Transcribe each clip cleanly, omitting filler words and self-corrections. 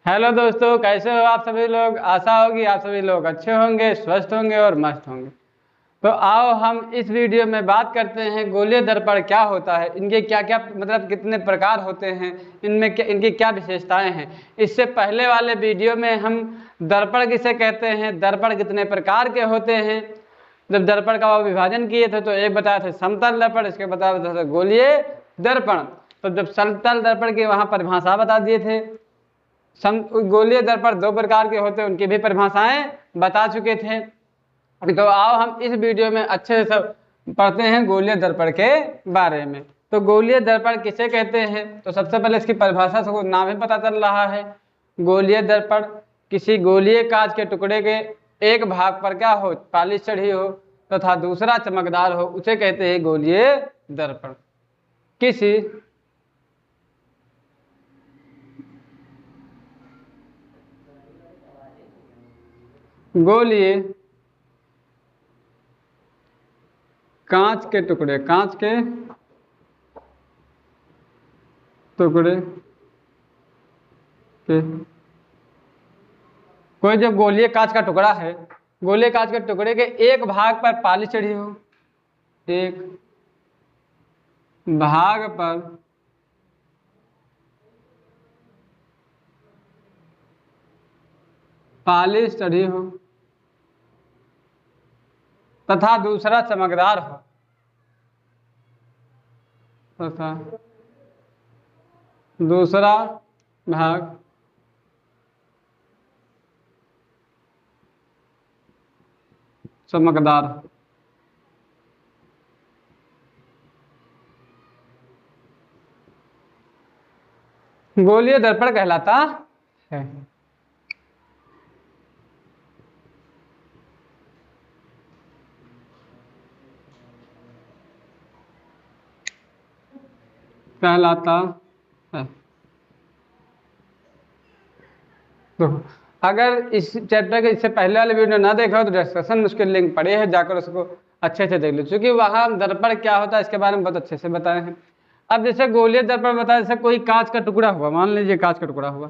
Hello दोस्तों, कैसे हो आप सभी लोग। आशा होगी आप सभी लोग अच्छे होंगे, स्वस्थ होंगे और मस्त होंगे। तो आओ हम इस वीडियो में बात करते हैं गोलीय दर्पण क्या होता है, इनके क्या क्या मतलब कितने प्रकार होते हैं, इनमें क्या इनकी क्या विशेषताएं हैं। इससे पहले वाले वीडियो में हम दर्पण किसे कहते हैं, दर्पण कितने प्रकार के होते हैं, जब दर्पण का वो विभाजन किए थे तो एक बताया था समतल दर्पण, इसके बताया था गोलीय दर्पण। तो जब समतल दर्पण की वहां परिभाषा बता दिए थे, गोलीय दर्पण दो प्रकार के होते हैं उनकी भी परिभाषाएं बता चुके थे। तो आओ हम इस वीडियो में अच्छे से सब पढ़ते हैं गोलीय दर्पण के बारे में। तो गोलीय दर्पण किसे कहते हैं, तो सबसे पहले इसकी परिभाषा से नाम ही पता चल रहा है। गोलीय दर्पण किसी गोलीय कांच के टुकड़े के एक भाग पर क्या हो, पालिश चढ़ी हो तथा दूसरा चमकदार हो, उसे कहते हैं गोलीय दर्पण। किसी गोलीय कांच के टुकड़े के कोई जो गोलीय कांच का टुकड़ा है, गोलीय कांच के टुकड़े के एक भाग पर पालिश चढ़ी हो, एक भाग पर पालिश चढ़ी हो तथा दूसरा चमकदार हो, तथा दूसरा भाग चमकदार हो। गोलीय दर्पण कहलाता है। कहलाता है। तो अगर इस चैप्टर के इससे पहले वाले वीडियो ना देखा हो तो डिस्कशन में उसके लिंक पड़े हैं, जाकर उसको अच्छे से देख लो, क्योंकि वहां दर्पण क्या होता है इसके बारे में बहुत अच्छे से बताए हैं। अब जैसे गोलीय दर्पण बताया, जैसे कोई कांच का टुकड़ा हुआ, मान लीजिए कांच का टुकड़ा हुआ,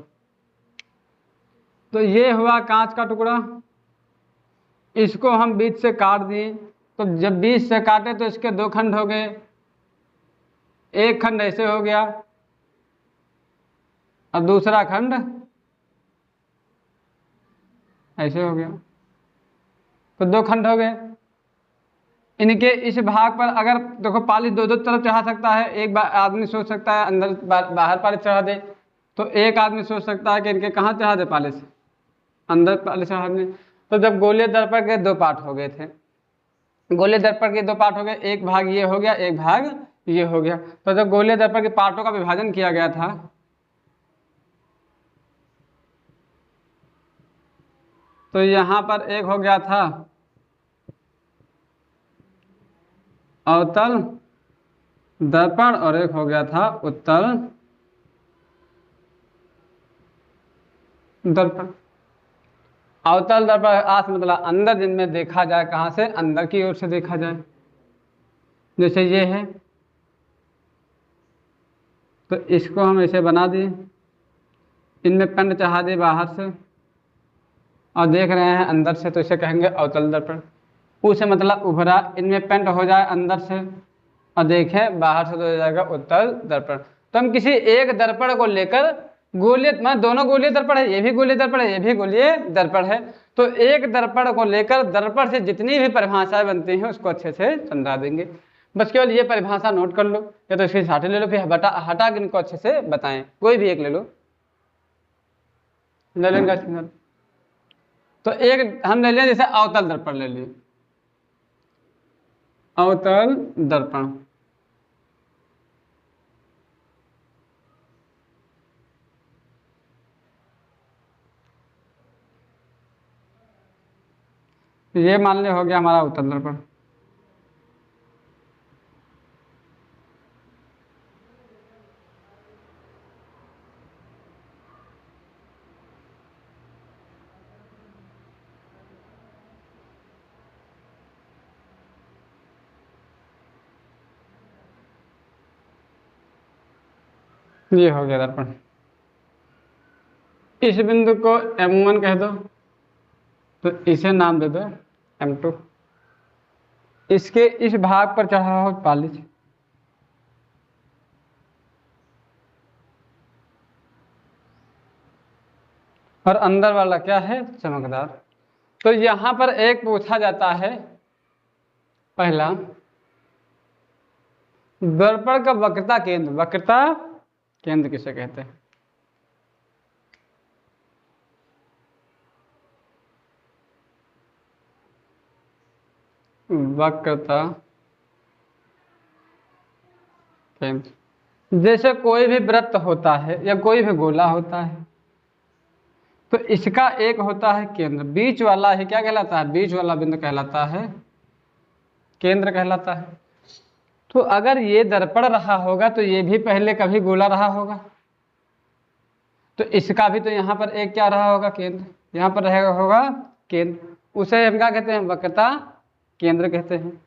तो ये हुआ कांच का टुकड़ा, इसको हम बीच से काट दिए। तो जब बीच से काटे तो इसके दो खंड हो गए, एक खंड ऐसे हो गया और दूसरा खंड ऐसे हो गया, तो दो खंड हो गए। इनके इस भाग पर अगर देखो पालिश दो दो तरफ चढ़ा सकता है, एक आदमी सोच सकता है अंदर बाहर पालिश चढ़ा दे, तो एक आदमी सोच सकता है कि इनके कहाँ चढ़ा दे पालिश, अंदर पालिश चढ़ा दे। तो जब गोलीय दर्पण के दो पार्ट हो गए थे, गोलीय दर्पण के दो पार्ट हो गए, एक भाग ये हो गया, एक भाग ये हो गया। तो जब गोलीय दर्पण के पार्टों का विभाजन किया गया था, तो यहां पर एक हो गया था अवतल दर्पण और एक हो गया था उत्तल दर्पण। अवतल दर्पण आस मतलब अंदर, जिनमें देखा जाए कहां से, अंदर की ओर से देखा जाए, जैसे ये है। तो इसको हम ऐसे बना दिए, इनमें पेंट चढ़ा दिए बाहर से और देख रहे हैं अंदर से, तो इसे कहेंगे अवतल दर्पण। उसे मतलब उभरा, इनमें पेंट हो जाए अंदर से और देखें बाहर से, तो हो जाएगा उत्तल दर्पण। तो हम किसी एक दर्पण को लेकर गोलीय, मतलब दोनों गोलीय दर्पण है, ये भी गोलीय दर्पण है, ये भी गोलीय दर्पण है, तो एक दर्पण को लेकर दर्पण से जितनी भी परिभाषाएं बनती हैं उसको अच्छे से समझा देंगे। बस केवल ये परिभाषा नोट कर लो, या तो इसकी साठे ले लो, फिर हटा के इनको अच्छे से बताएं, कोई भी एक ले लो, ले लेंगे। तो एक हम ले लिया, जैसे अवतल दर्पण ले लिए, अवतल दर्पण। ये मान लिया हो गया हमारा अवतल दर्पण। ये हो गया दर्पण। इस बिंदु को M1 कह दो, तो इसे नाम दे दो M2। इसके इस भाग पर चढ़ा हो पॉलिश, और अंदर वाला क्या है, चमकदार। तो यहां पर एक पूछा जाता है, पहला, दर्पण का वक्रता केंद्र, वक्रता केंद्र किसे कहते हैं? वक्रता केंद्र, जैसे कोई भी वृत्त होता है या कोई भी गोला होता है, तो इसका एक होता है केंद्र, बीच वाला ही क्या कहलाता है, बीच वाला बिंदु कहलाता है केंद्र कहलाता है। तो अगर ये दर्पण रहा होगा तो ये भी पहले कभी गोला रहा होगा, तो इसका भी तो यहाँ पर एक क्या रहा होगा, केंद्र, यहाँ पर रहेगा होगा केंद्र, उसे हम क्या कहते हैं, वक्रता केंद्र कहते हैं।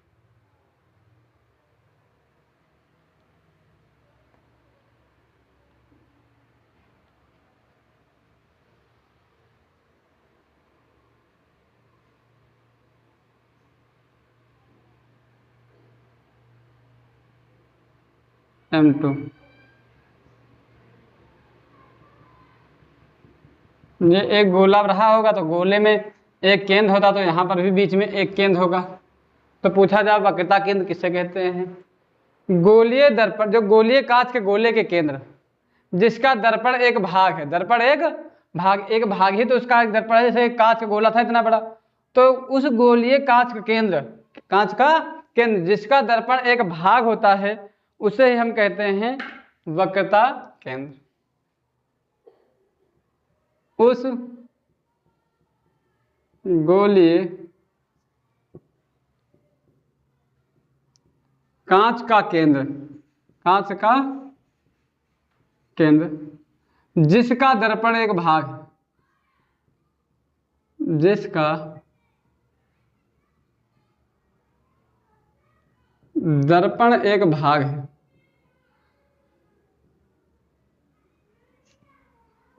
M2, ये एक गोला रहा होगा तो गोले में एक केंद्र होता, तो यहाँ पर भी बीच में एक केंद्र होगा। तो पूछा जाए वक्रता केंद्र किसे कहते हैं? गोलीय दर्पण, जो गोलीय कांच के गोले के केंद्र, जिसका दर्पण एक भाग है, दर्पण एक भाग, एक भाग ही तो उसका एक दर्पण है। जैसे कांच का गोला था इतना बड़ा, तो उस गोलीय कांच का केंद्र, कांच का केंद्र जिसका दर्पण एक भाग होता है, उसे ही हम कहते हैं वक्रता केंद्र। उस गोलीय कांच का केंद्र, कांच का केंद्र जिसका दर्पण एक भाग है, जिसका दर्पण एक भाग है,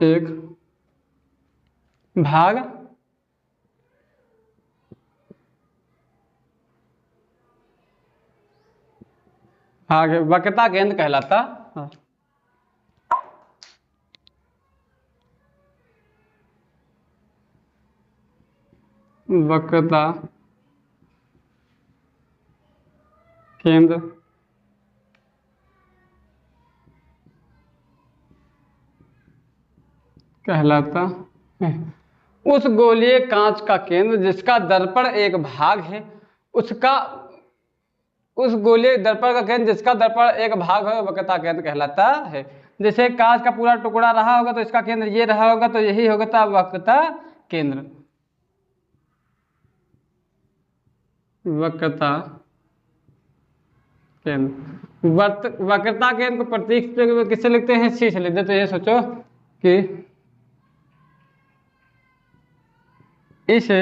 एक भाग भाग वक्रता केंद्र कहलाता। हाँ। वक्रता केंद्र कहलाता है। उस गोलीय कांच का केंद्र जिसका दर्पण एक भाग है, उसका, उस गोलीय दर्पण का केंद्र जिसका दर्पण एक भाग है, वक्रता केंद्र कहलाता है। जैसे कांच का पूरा टुकड़ा रहा होगा तो इसका केंद्र ये रहा होगा, तो यही होगा वक्रता केंद्र। वक्रता केंद्र, वक्रता केंद्र को प्रतीक किससे लिखते हैं, सी से लिखते हैं। तो ये सोचो कि इसे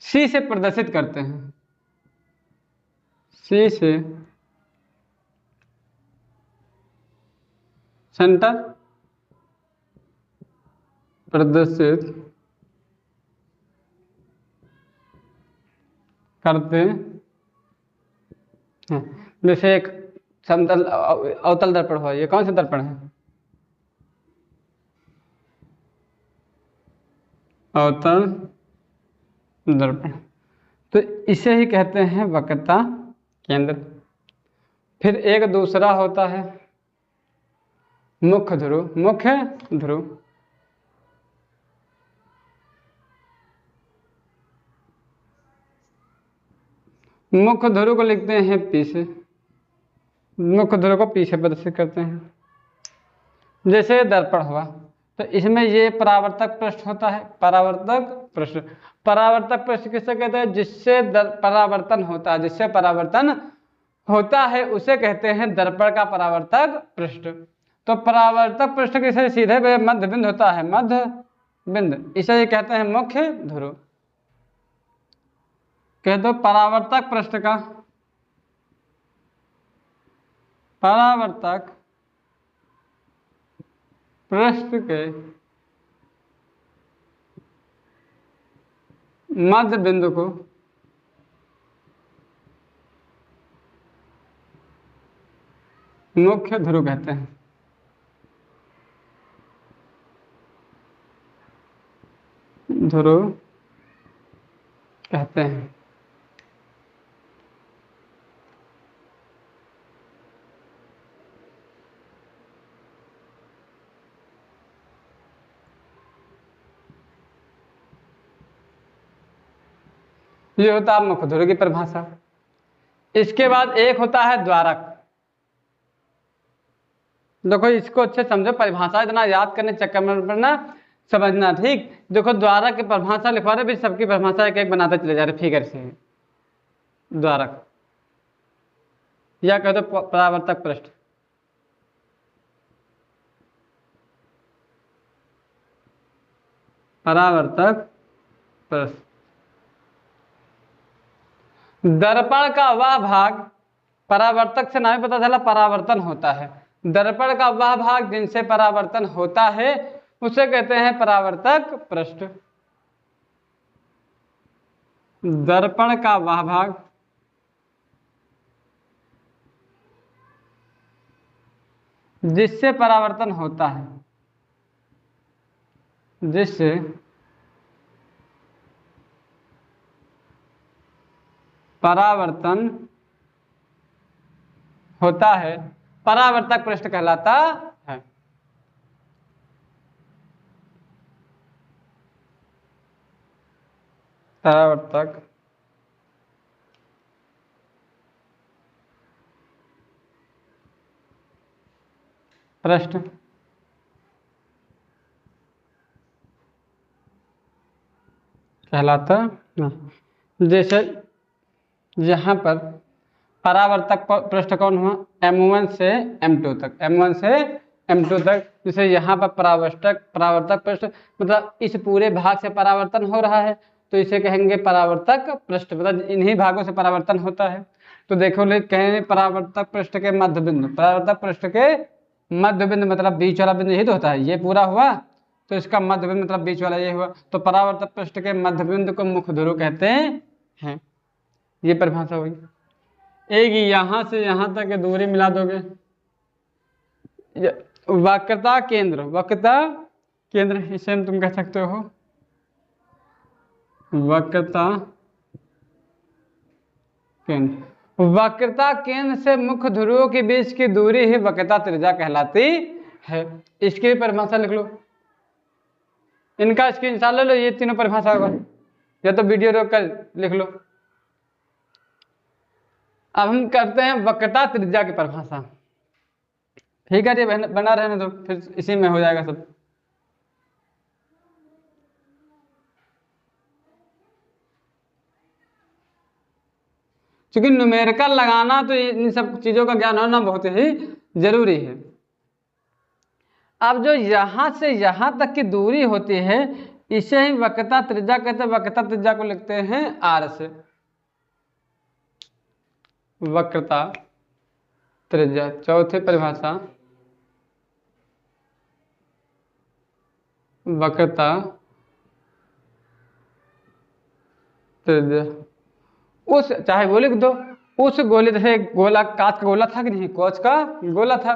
सी से प्रदर्शित करते हैं, सी से सेंटर प्रदर्शित करते हैं। जैसे एक समतल अवतल दर्पण हो, ये कौन सा दर्पण है, अवतल दर्पण, तो इसे ही कहते हैं वक्रता केंद्र। फिर एक दूसरा होता है मुख्य ध्रुव, मुख्य ध्रुव, मुख्य ध्रुव को लिखते हैं पी से, मुख्य ध्रुव को पी से प्रदर्शित करते हैं। जैसे दर्पण हुआ तो इसमें ये परावर्तक पृष्ठ होता है, परावर्तक पृष्ठ, परावर्तक पृष्ठ किसे कहते हैं, जिससे परावर्तन होता है, जिससे परावर्तन होता है उसे कहते हैं दर्पण का परावर्तक पृष्ठ। तो परावर्तक पृष्ठ किसे, सीधे मध्य बिंदु होता है, मध्य बिंदु, इसे ही कहते हैं मुख्य ध्रुव। कह दो परावर्तक पृष्ठ का, परावर्तक पृष्ठ के मध्य बिंदु को मुख्य ध्रुव कहते हैं। ध्रुव कहते हैं। ये होता है मुख्य ध्रुव की परिभाषा। इसके बाद एक होता है द्वारक। देखो इसको अच्छे समझो, परिभाषा इतना याद करने चक्कर में पड़ना, समझना ठीक। देखो द्वारक की परिभाषा लिखवा रहे, भी सबकी परिभाषा एक एक बनाते चले जा रहे फिगर से। द्वारक या कह दो परावर्तक पृष्ठ। परावर्तक पृष्ठ। दर्पण का वह भाग, परावर्तक से नाम पता चला परावर्तन होता है। दर्पण का वह भाग जिनसे परावर्तन होता है उसे कहते हैं परावर्तक पृष्ठ। दर्पण का वह भाग जिससे परावर्तन होता है, जिससे परावर्तन होता है, परावर्तक पृष्ठ कहलाता है। परावर्तक पृष्ठ कहलाता है। जैसे यहाँ पर परावर्तक पृष्ठ कौन हुआ, M1 से M2 तक, M1 से M2 तक। जैसे यहाँ पर परावर्तक पृष्ठ मतलब इस पूरे भाग से परावर्तन हो रहा है तो इसे कहेंगे परावर्तक पृष्ठ, मतलब इन्हीं भागों से परावर्तन होता है। तो देखो कहेंगे परावर्तक पृष्ठ के मध्य बिंदु, परावर्तक पृष्ठ के मध्य बिंदु मतलब बीच वाला बिंदु यही तो होता है। ये पूरा हुआ तो इसका मध्य बिंदु मतलब बीच वाला ये हुआ, तो परावर्तक पृष्ठ के मध्य बिंदु को मुख्य ध्रुव कहते हैं। ये परिभाषा हुई। एक यहां से यहां तक की दूरी मिला दोगे, वक्रता केंद्र, वक्रता केंद्र इसे तुम कह सकते हो वक्रता केंद्र। वक्रता केंद्र से मुख्य ध्रुवों के बीच की दूरी ही वक्रता त्रिज्या कहलाती है। इसकी परिभाषा लिख लो, इनका स्क्रीनशॉट ले लो, ये तीनों परिभाषा होगा, या तो वीडियो रोक कर लिख लो। अब हम करते हैं वक्रता त्रिज्या की परिभाषा। ठीक है, ये बना रहने दो, फिर इसी में हो जाएगा सब। क्योंकि न्यूमेरिकल लगाना तो इन सब चीजों का ज्ञान होना बहुत ही जरूरी है। अब जो यहां से यहां तक की दूरी होती है इसे ही वक्रता त्रिज्या कहते हैं। वक्रता त्रिज्या को लिखते हैं R से, वक्रता त्रिज्या। चौथी परिभाषा वक्रता त्रिज्या। उस चाहे वो लिख दो, उस गोले, जैसे गोला कांच का गोला था कि नहीं, कांच का गोला था,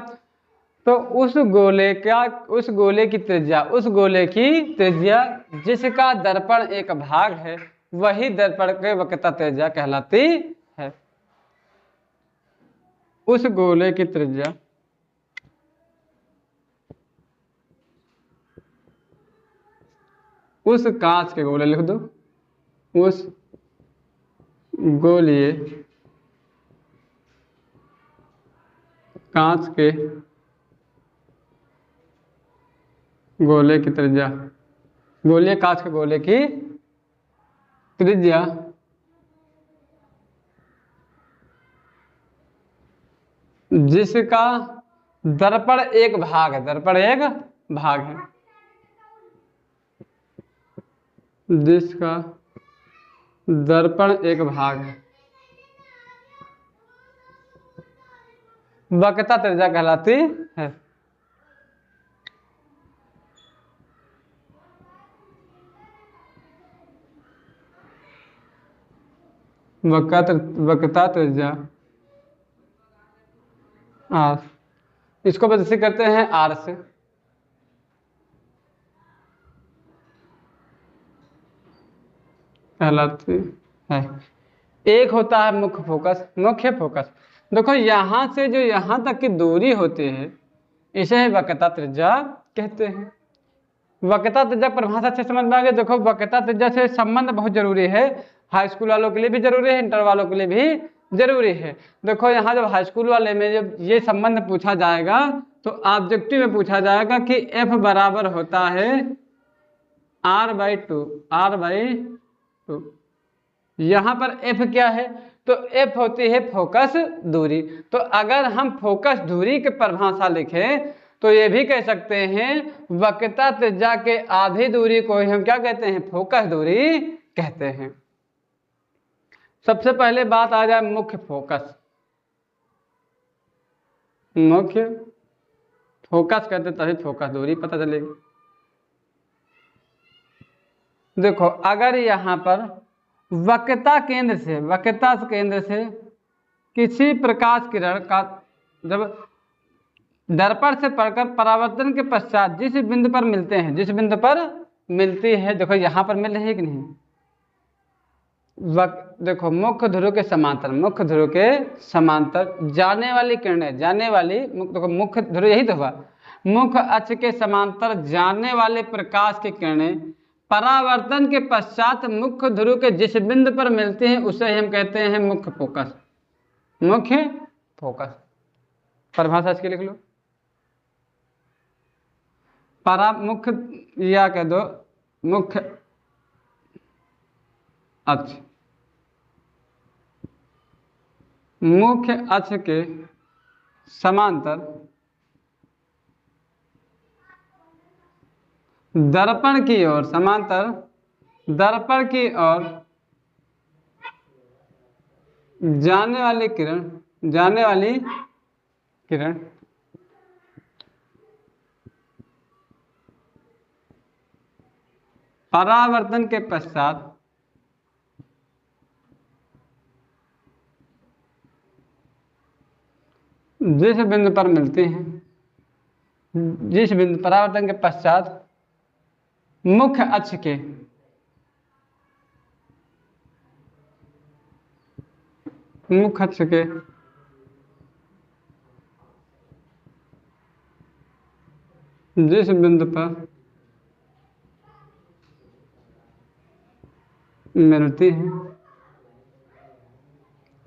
तो उस गोले की त्रिज्या, उस गोले की त्रिज्या जिसका दर्पण एक भाग है वही दर्पण के वक्रता त्रिज्या कहलाती है। उस गोले की त्रिज्या उस कांच के गोले लिख दो, उस गोलीय कांच के गोले की त्रिज्या, गोलीय कांच के गोले की त्रिज्या जिसका दर्पण एक भाग है, दर्पण एक भाग है, जिसका दर्पण एक भाग है, वक्रता त्रिज्या कहलाती है। वक्रता त्रिज्या आर, इसको प्रदर्शित करते हैं आर से। कहलाती है। एक होता है मुख्य फोकस। मुख्य फोकस देखो यहां से जो यहां तक की दूरी होती है इसे वक्रता त्रिज्या कहते हैं। वक्रता त्रिज्या परिभाषा अच्छे समझ में आ गई। देखो वक्रता त्रिज्या से संबंध बहुत जरूरी है, हाई स्कूल वालों के लिए भी जरूरी है, इंटर वालों के लिए भी जरूरी है। देखो यहाँ जब हाई स्कूल वाले में जब ये संबंध पूछा जाएगा तो ऑब्जेक्टिव में पूछा जाएगा कि एफ बराबर होता है r/2, r/2। यहां पर एफ क्या है, तो एफ होती है फोकस दूरी। तो अगर हम फोकस दूरी की परिभाषा लिखें तो ये भी कह सकते हैं वक्रता त्रिज्या के आधी दूरी को हम क्या कहते हैं, फोकस दूरी कहते हैं। सबसे पहले बात आ जाए मुख्य फोकस। मुख्य फोकस कहते तभी फोकस दूरी पता चलेगी। देखो अगर यहां पर वक्रता केंद्र से किसी प्रकाश किरण का जब दर्पण से पड़कर परावर्तन के पश्चात जिस बिंदु पर मिलते हैं, जिस बिंदु पर मिलती है, देखो यहां पर मिल रही है कि नहीं, देखो मुख्य ध्रुव के समांतर, मुख्य ध्रुव के समांतर जाने वाली किरणें, जाने वाली, देखो मुख्य ध्रुव यही तो हुआ, मुख्य अक्ष के समांतर जाने वाले प्रकाश की किरणें परावर्तन के पश्चात मुख्य ध्रुव के जिस बिंदु पर मिलते हैं उसे हम कहते हैं मुख्य फोकस। मुख्य फोकस परिभाषा इसकी लिख लो। मुख्य या कह दो मुख्य अक्ष, मुख्य अक्ष के समांतर दर्पण की ओर, समांतर दर्पण की ओर जाने वाली किरण, जाने वाली किरण परावर्तन के पश्चात जिस बिंदु पर मिलती हैं, जिस बिंदु परावर्तन के पश्चात मुख्य अक्ष के मुख्य अक्ष के जिस बिंदु पर मिलती है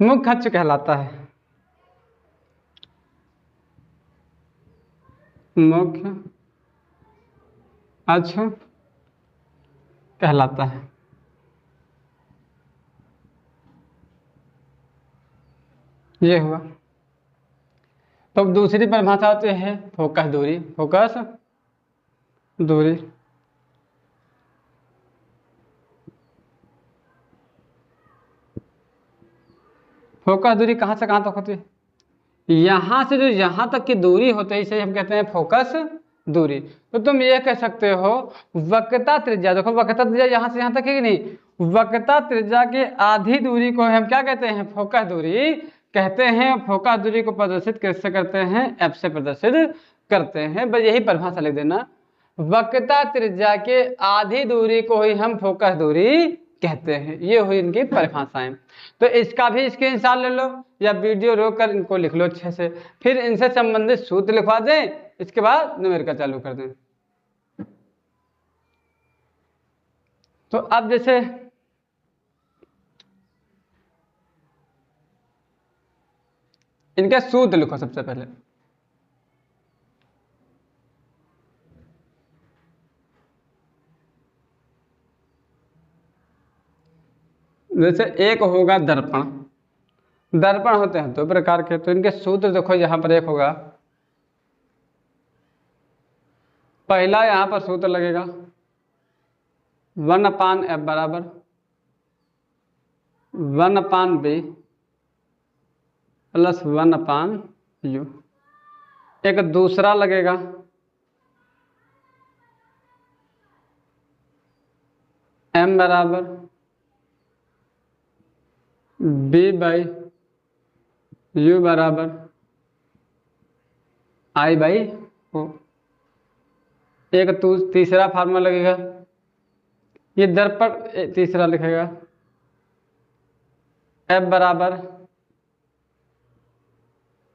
मुख्य अक्ष कहलाता है, मुख्य अक्ष कहलाता है। ये हुआ। तो दूसरी परिभाषा होती है फोकस दूरी। फोकस दूरी फोकस दूरी कहां से कहां तक होती है, यहां से जो यहां तक की दूरी होती है इसे हम कहते हैं फोकस दूरी। तो तुम ये कह सकते हो वक्रता त्रिज्या, देखो वक्रता त्रिज्या यहां से यहां तक है कि नहीं, वक्रता त्रिज्या की आधी दूरी को हम क्या कहते हैं, फोकस दूरी कहते हैं। फोकस दूरी को प्रदर्शित कैसे करते हैं, एफ से प्रदर्शित करते हैं। बस यही परिभाषा लिख देना, वक्रता त्रिज्या के आधी दूरी को ही हम फोकस दूरी कहते हैं। ये हुई इनकी परिभाषाएं। तो इसका भी स्क्रीनशॉट ले लो या वीडियो रोक कर इनको लिख लो अच्छे से, फिर इनसे संबंधित सूत्र लिखवा दें, इसके बाद न्यूमेरिकल चालू कर दें। तो अब जैसे इनके सूत्र लिखो सबसे पहले। जैसे एक होगा दर्पण, दर्पण होते हैं दो प्रकार के, तो इनके सूत्र देखो यहां पर एक होगा, पहला यहां पर सूत्र लगेगा 1/f बराबर 1/b प्लस 1/u। एक दूसरा लगेगा m बराबर बी बाई यू बराबर आई बाई ओ। एक तीसरा फार्मूला लगेगा, ये दर्पण तीसरा लिखेगा एफ बराबर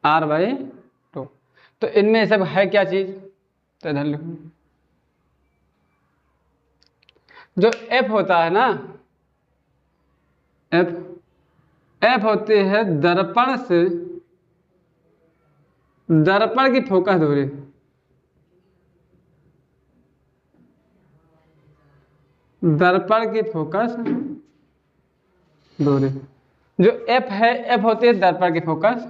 आर बाई टू। तो इनमें सब है क्या चीज, तो इधर लिखो। जो एफ होता है ना, एफ होती है दर्पण की फोकस दूरी। दर्पण की फोकस दूरी जो एफ है, एफ होती है दर्पण की फोकस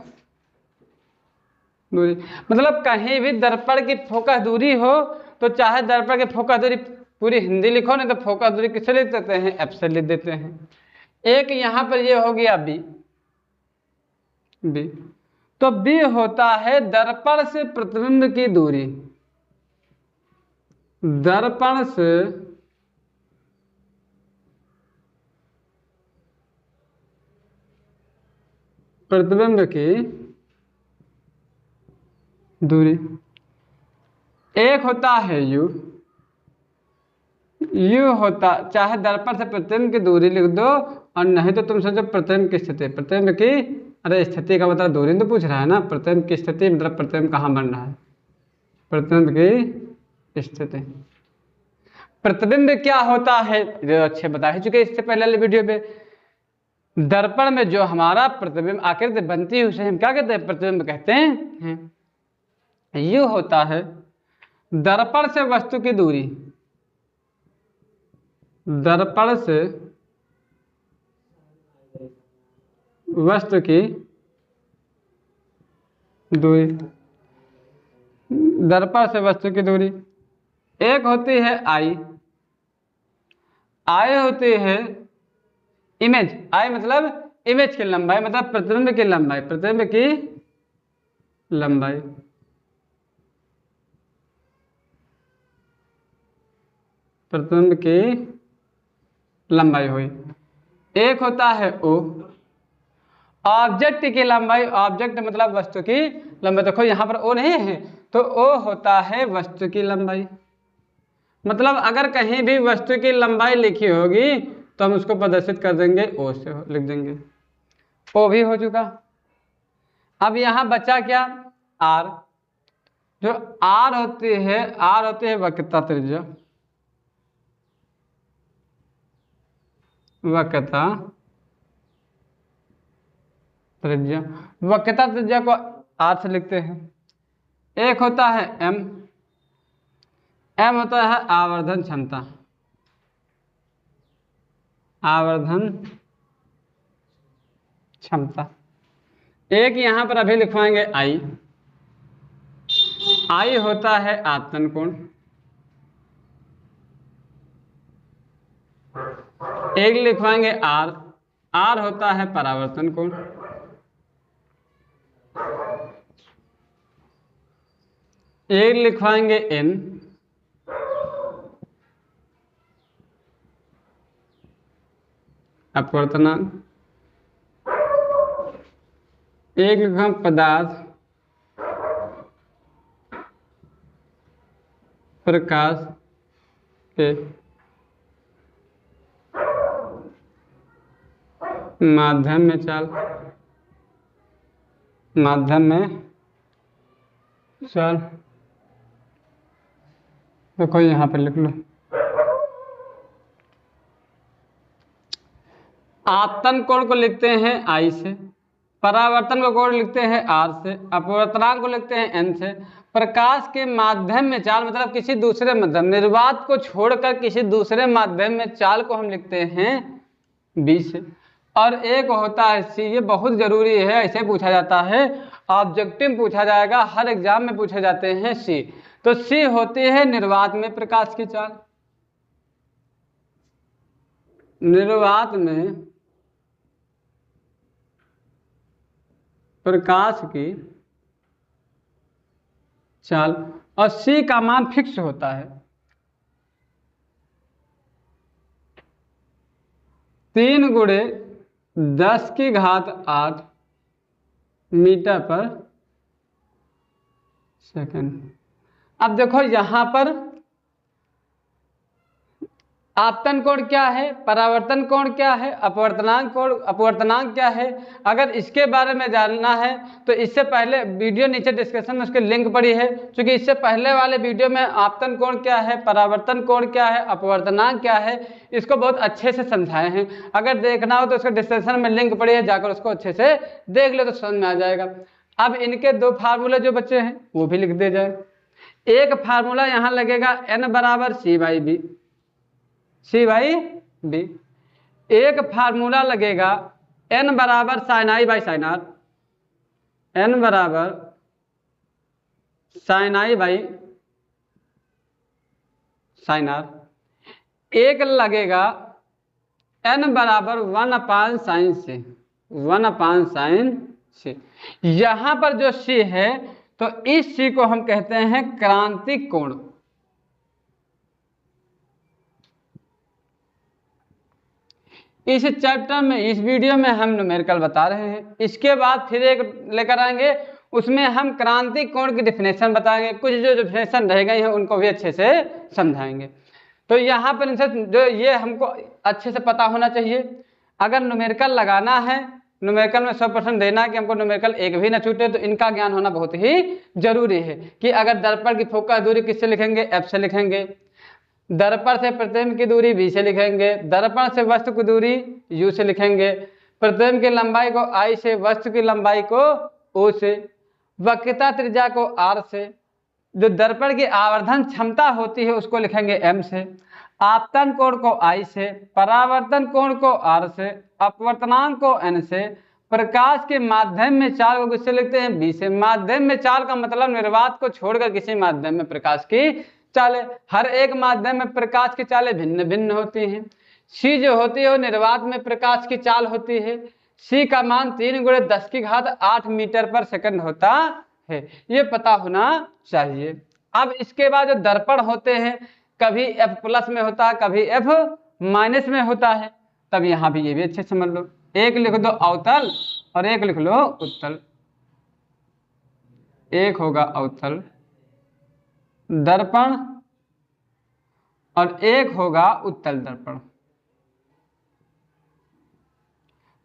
दूरी। मतलब कहीं भी दर्पण की फोकस दूरी हो तो चाहे दर्पण की फोकस दूरी पूरी हिंदी लिखो, नहीं तो फोकस दूरी किससे लिख देते हैं, एफ से लिख देते हैं। एक यहां पर ये हो गया बी, तो बी होता है दर्पण से प्रतिबिंब की दूरी। दर्पण से प्रतिबिंब की दूरी। एक होता है यू होता, चाहे दर्पण से प्रतिबिंब की दूरी लिख दो, और नहीं तो तुम सोचो प्रतिबिंब की स्थिति। प्रतिबिंब की, अरे स्थिति का मतलब दूरी तो पूछ रहा है ना, प्रतिबिंब की स्थिति मतलब प्रतिबिंब कहाँ बन रहा है, प्रतिबिंब की स्थिति। प्रतिबिंब क्या होता है ये अच्छे बता ही चुके इससे पहले वाले वीडियो में। दर्पण में जो हमारा प्रतिबिंब आकृति बनती है उसे हम क्या कहते हैं, प्रतिबिंब कहते हैं। यू होता है दर्पण से वस्तु की दूरी। दर्पण से वस्तु की दूरी, दर्पण से वस्तु की दूरी। एक होती है आई होती है इमेज। आई मतलब इमेज की लंबाई, मतलब प्रतिबिंब की लंबाई, प्रतिबिंब की लंबाई। प्रतिबिंब की लंबाई हुई। एक होता है ओ, ऑब्जेक्ट की लंबाई। ऑब्जेक्ट मतलब वस्तु की लंबाई। देखो यहां पर ओ नहीं है तो ओ होता है वस्तु की लंबाई। मतलब अगर कहीं भी वस्तु की लंबाई लिखी होगी तो हम उसको प्रदर्शित कर देंगे ओ से, लिख देंगे। ओ भी हो चुका। अब यहां बचा क्या, आर। जो आर होती है वक्रता त्रिज्या। वक्रता त्रिज्या, वक्रता त्रिज्या को आर से लिखते हैं। एक होता है एम होता है आवर्धन क्षमता। आवर्धन क्षमता। एक यहां पर अभी लिखवाएंगे आई होता है आपतन कोण। एक लिखवाएंगे आर होता है परावर्तन कोण। एक लिखवाएंगे एन, अपवर्तनांक। एक लिखा पदार्थ प्रकाश के माध्यम में चाल। माध्यम में चाल देखो यहां पर लिख लो। आपतन कोण को लिखते हैं आई से, परावर्तन को कोण लिखते हैं आर से, अपवर्तनांक को लिखते हैं एन से। प्रकाश के माध्यम में चाल मतलब किसी दूसरे माध्यम, निर्वात को छोड़कर किसी दूसरे माध्यम में चाल को हम लिखते हैं बी से। और एक होता है सी, ये बहुत जरूरी है, ऐसे पूछा जाता है, ऑब्जेक्टिव पूछा जाएगा, हर एग्जाम में पूछे जाते हैं सी। तो सी होती है निर्वात में प्रकाश की चाल। निर्वात में प्रकाश की चाल, और सी का मान फिक्स होता है 3 गुणे 10⁸ मीटर पर सेकंड। अब देखो यहां पर आपतन कोण क्या है, परावर्तन कोण क्या है, अपवर्तनांक क्या है। अगर इसके बारे में जानना है तो इससे पहले वीडियो नीचे डिस्क्रिप्शन में उसकी लिंक पड़ी है, क्योंकि इससे पहले वाले वीडियो में आपतन कोण क्या है, परावर्तन कोण क्या है, अपवर्तनांक क्या है, इसको बहुत अच्छे से समझाए हैं। अगर देखना हो तो उसके डिस्क्रिप्शन में लिंक पड़ी है, जाकर उसको अच्छे से देख लो तो समझ में आ जाएगा। अब इनके दो फार्मूले जो बच्चे हैं वो भी लिख दे जाए। एक फार्मूला यहाँ लगेगा n बराबर C/b, C/b। एक फार्मूला लगेगा n बराबर sin I/sin r, n बराबर sin I/sin r। एक लगेगा n बराबर 1/sin c, 1/sin c। यहां पर जो c है तो इस c को हम कहते हैं क्रांतिक कोण। इस चैप्टर में, इस वीडियो में हम न्यूमेरिकल बता रहे हैं। इसके बाद फिर एक लेकर आएंगे, उसमें हम क्रांतिक कोण की डिफिनेशन बताएंगे। कुछ जो डिफिनेशन रह गई हैं उनको भी अच्छे से समझाएंगे। तो यहाँ पर इनसे जो ये हमको अच्छे से पता होना चाहिए। अगर न्यूमेरिकल लगाना है, न्यूमेरिकल में 100% देना है कि हमको न्यूमेरिकल एक भी ना छूटे, तो इनका ज्ञान होना बहुत ही जरूरी है। कि अगर दर्पण की फोकस दूरी किससे लिखेंगे, f से लिखेंगे। दर्पण से प्रतिबिंब की दूरी v से लिखेंगे। दर्पण से वस्तु की दूरी u से लिखेंगे। प्रतिबिंब की लंबाई को I से, वस्तु की लंबाई को o से, वक्रता त्रिज्या को r से, जो दर्पण की आवर्धन क्षमता होती है उसको लिखेंगे m से, आपतन कोण को I से, परावर्तन कोण को r से, अपवर्तनांक को n से, प्रकाश के माध्यम में चाल को किससे लिखते हैं, b से। माध्यम में चाल का मतलब निर्वात को छोड़कर किसी माध्यम में प्रकाश की चालें। हर एक माध्यम में प्रकाश की चालें भिन्न भिन्न होती हैं। c जो होती है वो निर्वात में प्रकाश की चाल होती है। c का मान 3×10⁸ मीटर पर सेकंड होता है, ये पता होना चाहिए। अब इसके बाद जो दर्पण होते हैं, कभी f+ में होता है, कभी f- में होता है। तब यहाँ भी ये भी अच्छे समझ लो। एक लिख दो अवतल और एक लिख लो उत्तल। एक होगा अवतल दर्पण और एक होगा उत्तल दर्पण।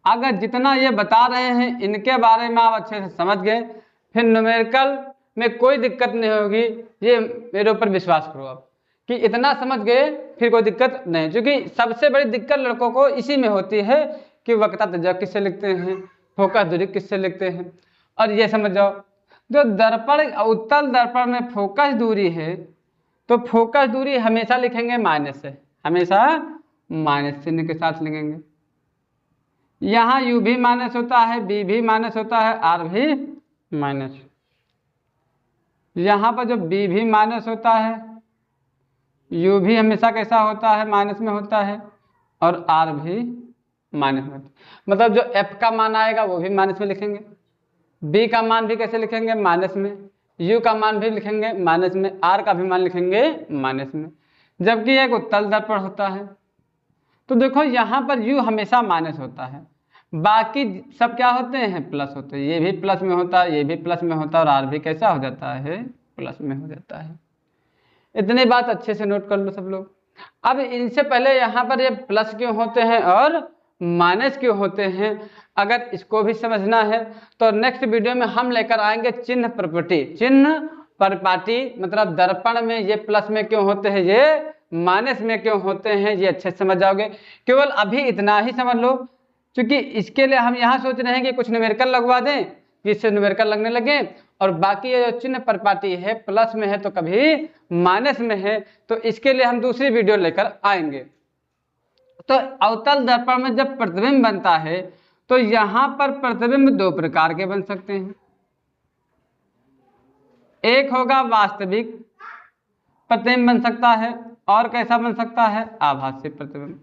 अगर जितना ये बता रहे हैं इनके बारे में आप अच्छे से समझ गए, फिर न्यूमेरिकल में कोई दिक्कत नहीं होगी। ये मेरे ऊपर विश्वास करो आप कि इतना समझ गए फिर कोई दिक्कत नहीं। क्योंकि सबसे बड़ी दिक्कत लड़कों को इसी में होती है कि वक्रता त्रिज्या किससे लिखते हैं, फोकस दूरी किससे लिखते हैं। और ये समझ जाओ, जो दर्पण उत्तल दर्पण में फोकस दूरी है तो फोकस दूरी हमेशा लिखेंगे माइनस से, हमेशा माइनस चिन्ह के साथ लिखेंगे। यहाँ u भी माइनस होता है, b भी माइनस होता है, r भी माइनस। यहाँ पर जो b भी माइनस होता है, u भी हमेशा कैसा होता है, माइनस में होता है, और r भी माइनस में होता है। मतलब जो f का मान आएगा वो भी माइनस में लिखेंगे, b का मान भी कैसे लिखेंगे, माइनस में, u का मान भी लिखेंगे माइनस में, r का भी मान लिखेंगे माइनस में। जबकि एक उत्तल दर्पण होता है तो देखो यहाँ पर u हमेशा माइनस होता है, बाकी सब क्या होते हैं, प्लस होते हैं। ये भी प्लस में होता है, ये भी प्लस में होता है, और r भी कैसा हो जाता है, प्लस में हो जाता है। इतनी बात अच्छे से नोट कर लो सब लोग। अब इनसे पहले यहाँ पर ये प्लस क्यों होते हैं और माइनस क्यों होते हैं, अगर इसको भी समझना है तो नेक्स्ट वीडियो में हम लेकर आएंगे चिन्ह प्रॉपर्टी। चिन्ह प्रॉपर्टी मतलब दर्पण में ये प्लस में क्यों होते हैं, ये माइनस में क्यों होते हैं, ये अच्छे से समझ जाओगे। केवल अभी इतना ही समझ लो, क्योंकि इसके लिए हम यहाँ सोच रहे हैं कि कुछ न्यूमेरिकल लगवा दें, जिससे न्यूमेरिकल लगने लगे, और बाकी ये जो चिन्ह प्रॉपर्टी है प्लस में है तो कभी माइनस में है, तो इसके लिए हम दूसरी वीडियो लेकर आएंगे। तो अवतल दर्पण में जब प्रतिबिंब बनता है तो यहां पर प्रतिबिंब दो प्रकार के बन सकते हैं। एक होगा वास्तविक प्रतिबिंब बन सकता है, और कैसा बन सकता है, आभासी प्रतिबिंब।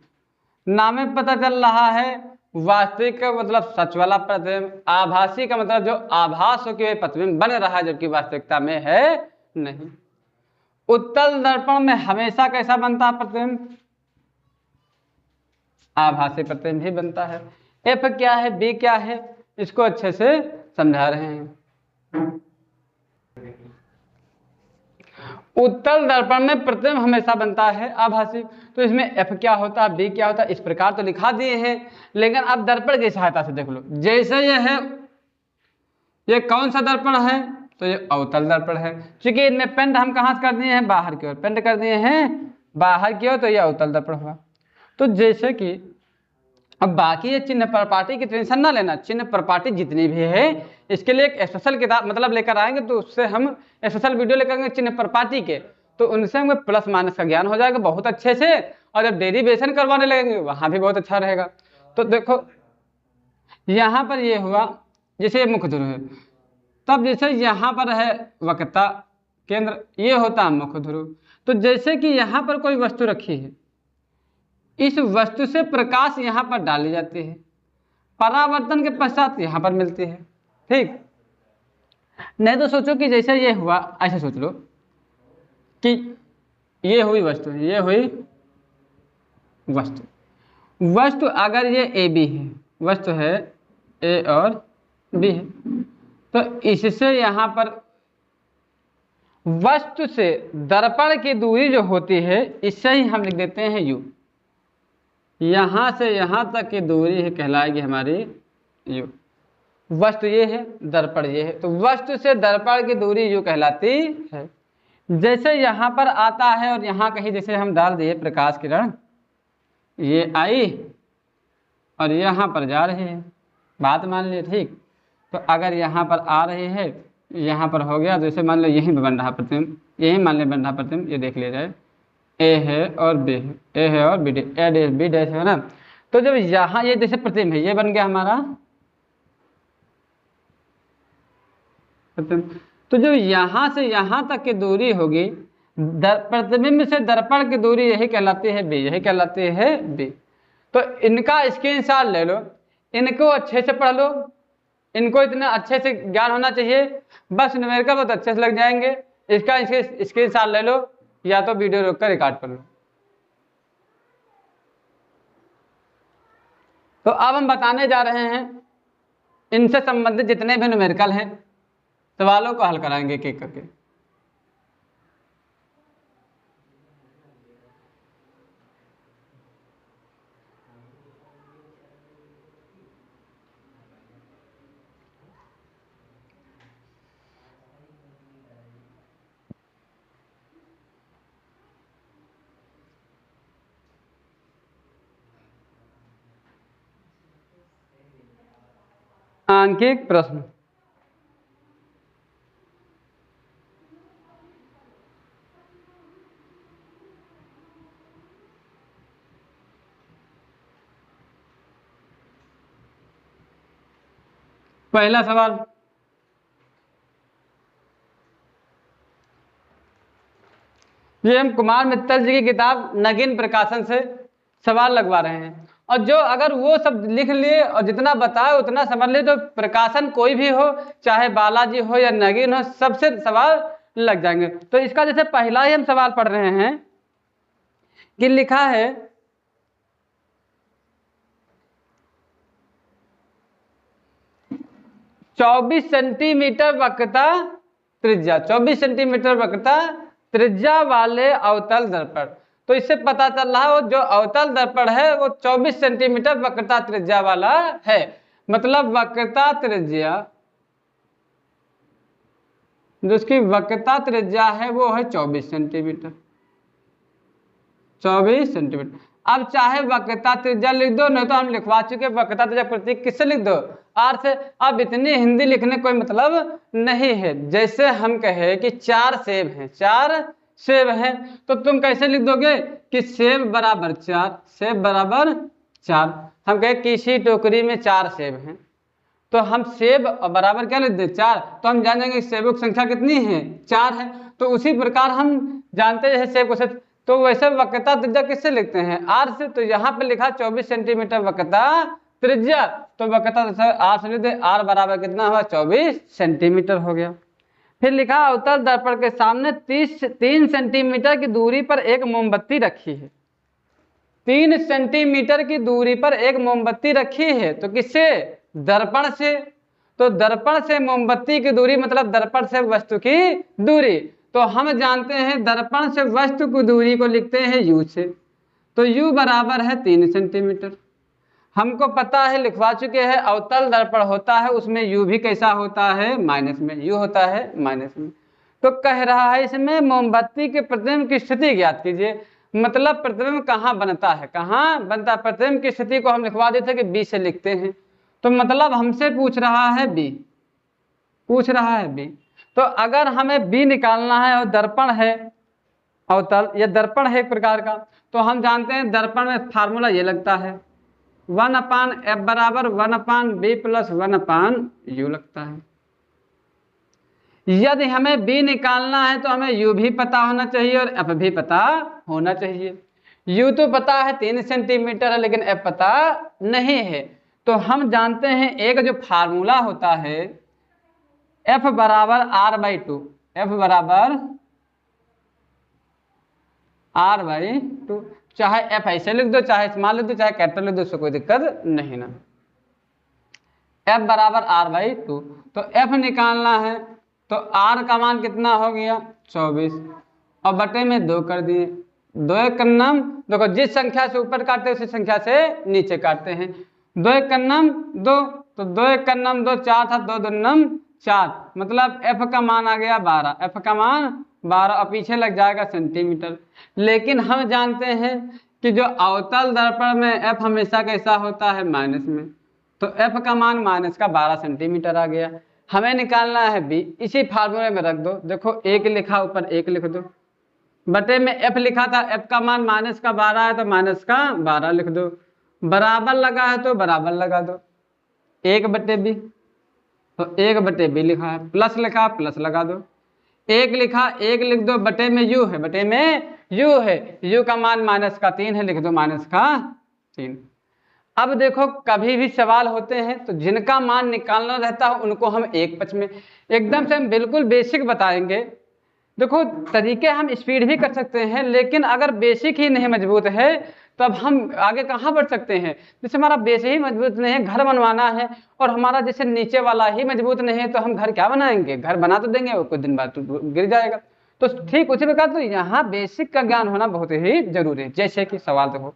नाम में पता चल रहा है वास्तविक का मतलब सच वाला प्रतिबिंब, आभासी का मतलब जो आभास हो कि वह प्रतिबिंब बन रहा है जबकि वास्तविकता में है नहीं। उत्तल दर्पण में हमेशा कैसा बनता है प्रतिबिंब, आभासी प्रतिबिंब ही बनता है। एफ क्या है, बी क्या है, इसको अच्छे से समझा रहे हैं। उत्तल दर्पण में प्रतिबिंब हमेशा बनता है आभासी, तो इसमें एफ क्या होता है, बी क्या होता है, इस प्रकार तो लिखा दिए हैं, लेकिन अब दर्पण की सहायता से देख लो। जैसे ये है, ये कौन सा दर्पण है, तो ये अवतल दर्पण है। क्योंकि इनमें पेंट हम कहां से कर दिए हैं, बाहर की ओर पेंट कर दिए हैं बाहर की ओर, तो ये अवतल दर्पण हुआ। तो जैसे कि अब बाकी ये चिन्ह प्रपाटी की टेंशन ना लेना, चिन्ह प्रपाटी जितनी भी है इसके लिए एक स्पेशल किताब मतलब लेकर आएंगे, तो उससे हम स्पेशल वीडियो लेकर आएंगे चिन्ह प्रपाटी के, तो उनसे हमें प्लस माइनस का ज्ञान हो जाएगा बहुत अच्छे से, और जब डेरिवेशन करवाने लगेंगे वहां भी बहुत अच्छा रहेगा। तो देखो यहाँ पर ये हुआ, जैसे ये मुख्य ध्रुव है, तब जैसे यहाँ पर है वक्रता केंद्र, ये होता है मुख्य ध्रुव। तो जैसे कि यहाँ पर कोई वस्तु रखी है, इस वस्तु से प्रकाश यहाँ पर डाली जाती है, परावर्तन के पश्चात यहाँ पर मिलती है, ठीक। नहीं तो सोचो कि जैसे ये हुआ, ऐसे सोच लो कि ये हुई वस्तु, ये हुई वस्तु अगर ये ए बी है, वस्तु है ए और बी है, तो इससे यहाँ पर वस्तु से दर्पण की दूरी जो होती है, इससे ही हम लिख देते हैं यू। यहां से यहां तक की दूरी है कहलाएगी हमारी यू। वस्तु ये है, दर्पण ये है, तो वस्तु से दर्पण की दूरी यू कहलाती है। जैसे यहाँ पर आता है और यहाँ कहीं जैसे हम डाल दिए प्रकाश किरण, ये आई और यहाँ पर जा रही है, बात मान ली, ठीक। तो अगर यहाँ पर आ रही है, यहाँ पर हो गया, जैसे मान लो यहीं पर बन रहा प्रतिबिंब, यही मान ले बन रहा प्रतिबिंब, ये देख लिया जाए, ए है और बी है, ए है और बी, ए डैश बी डैश है ना। तो जब यहाँ ये जैसे प्रतिबिंब है, ये बन गया हमारा प्रतिबिंब, तो जो यहाँ से यहाँ तक की दूरी होगी, प्रतिबिंब से दर्पण की दूरी यही कहलाती है बी, यही कहलाती है बी। तो इनका स्क्रीनशॉट ले लो, इनको अच्छे से पढ़ लो, इनको इतना अच्छे से ज्ञान होना चाहिए, बस न्यूमेरिकल बहुत अच्छे से लग जाएंगे। इसका स्क्रीनशॉट ले लो, या तो वीडियो रोक कर रिकॉर्ड कर लो। तो अब हम बताने जा रहे हैं इनसे संबंधित जितने भी न्यूमेरिकल हैं, सवालों को हल कराएंगे एक एक करके। आंकिक प्रश्न, पहला सवाल, ये हम कुमार मित्तल जी की किताब नगीन प्रकाशन से सवाल लगवा रहे हैं, और जो अगर वो सब लिख लिए और जितना बताए उतना समझ ले, तो प्रकाशन कोई भी हो, चाहे बालाजी हो या नगीन हो, सबसे सवाल लग जाएंगे। तो इसका जैसे पहला ही हम सवाल पढ़ रहे हैं कि लिखा है 24 सेंटीमीटर वक्रता त्रिज्या, 24 सेंटीमीटर वक्रता त्रिज्या वाले अवतल दर्पण। तो इससे पता चल रहा है वो जो अवतल दर्पण है वो 24 सेंटीमीटर वक्रता त्रिज्या वाला है, मतलब वक्रता त्रिज्या, जो उसकी वक्रता त्रिज्या है वो है 24 सेंटीमीटर, 24 सेंटीमीटर। अब चाहे वक्रता त्रिज्या लिख दो, नहीं तो हम लिखवा चुके वक्रता त्रिज्या प्रतीक किससे लिख दो, आर से। अब इतनी हिंदी लिखने कोई मतलब नहीं है। जैसे हम कहे कि 4 सेब हैं, 4 सेब हैं, तो तुम कैसे लिख दोगे कि सेब बराबर 4, सेब बराबर 4। हम कहे किसी टोकरी में 4 सेब हैं, तो हम सेब बराबर क्या लिख दे 4, तो हम जान जाएंगे सेबों की संख्या कितनी है, 4 है। तो उसी प्रकार हम जानते हैं सेब को से, तो वैसे वक्रता त्रिज्या किससे लिखते हैं, आर से। तो यहाँ पे लिखा 24 सेंटीमीटर वक्रता त्रिज्या, तो वक्रता आर से लिख दे, आर बराबर कितना हुआ 24 सेंटीमीटर हो गया। फिर लिखा अवतल दर्पण के सामने 3 सेंटीमीटर की दूरी पर एक मोमबत्ती रखी है। 3 सेंटीमीटर की दूरी पर एक मोमबत्ती रखी है, तो किससे? दर्पण से। तो दर्पण से मोमबत्ती की दूरी मतलब दर्पण से वस्तु की दूरी। तो हम जानते हैं दर्पण से वस्तु की दूरी को लिखते हैं u से, तो u बराबर है 3 सेंटीमीटर। हमको पता है, लिखवा चुके हैं, अवतल दर्पण होता है उसमें u भी कैसा होता है? माइनस में, u होता है माइनस में। तो कह रहा है इसमें मोमबत्ती के प्रतिबिंब की स्थिति ज्ञात कीजिए। मतलब प्रतिबिंब कहाँ बनता है, कहाँ बनता है? प्रतिबिंब की स्थिति को हम लिखवा देते हैं कि b से लिखते हैं। तो मतलब हमसे पूछ रहा है b, पूछ रहा है b। तो अगर हमें b निकालना है और दर्पण है अवतल, या दर्पण है एक प्रकार का, तो हम जानते हैं दर्पण में फार्मूला ये लगता है 1/f बराबर 1/b प्लस 1/u लगता है। यदि हमें b निकालना है तो हमें u भी पता होना चाहिए और f भी पता होना चाहिए। u तो पता है 3 सेंटीमीटर है, लेकिन f पता नहीं है। तो हम जानते हैं एक जो फार्मूला होता है f बराबर r/2, f बराबर r/2। चाहे f ऐसे लिख दो, चाहे स्मॉल लिख दो, चाहे कैपिटल लिख दो, उससे कोई दिक्कत नहीं ना। f बराबर r/2। तो f निकालना है तो r का मान कितना हो गया? 24, और बटे में 2 कर दिए। 2 एक नम, देखो जिस संख्या से ऊपर काटते हैं उसी संख्या से नीचे काटते हैं। 2 एक नम 2, तो 2 एक नम 2, 4 था, 2 2 नम 4, मतलब f का मान आ गया 12, f का मान 12, और पीछे लग जाएगा सेंटीमीटर। लेकिन हम जानते हैं कि जो अवतल दर्पण में f हमेशा कैसा होता है? माइनस में। तो f का मान माइनस का 12 सेंटीमीटर आ गया। हमें निकालना है b, इसी फार्मूले में रख दो। देखो 1 लिखा, ऊपर 1 लिख दो, बटे में f लिखा था, f का मान माइनस का 12 है तो माइनस का 12 लिख दो, बराबर लगा है तो बराबर लगा दो, 1/b, तो 1/b लिखा है, प्लस लिखा प्लस लगा दो, 1 लिखा 1 लिख दो, बटे में u है, बटे में u है, u का मान माइनस का 3 है, लिख दो माइनस का 3। अब देखो कभी भी सवाल होते हैं तो जिनका मान निकालना रहता है उनको हम एक पक्ष में, एकदम से हम बिल्कुल बेसिक बताएंगे। देखो तरीके हम स्पीड भी कर सकते हैं, लेकिन अगर बेसिक ही नहीं मजबूत है तो अब हम आगे कहाँ बढ़ सकते हैं? जैसे हमारा बेस ही मजबूत नहीं है, घर बनवाना है, और हमारा जैसे नीचे वाला ही मजबूत नहीं है, तो हम घर क्या बनाएंगे? घर बना तो देंगे, वो कुछ दिन बाद तो गिर जाएगा। तो ठीक उसी प्रकार तो यहाँ बेसिक का ज्ञान होना बहुत ही जरूरी है। जैसे कि सवाल देखो,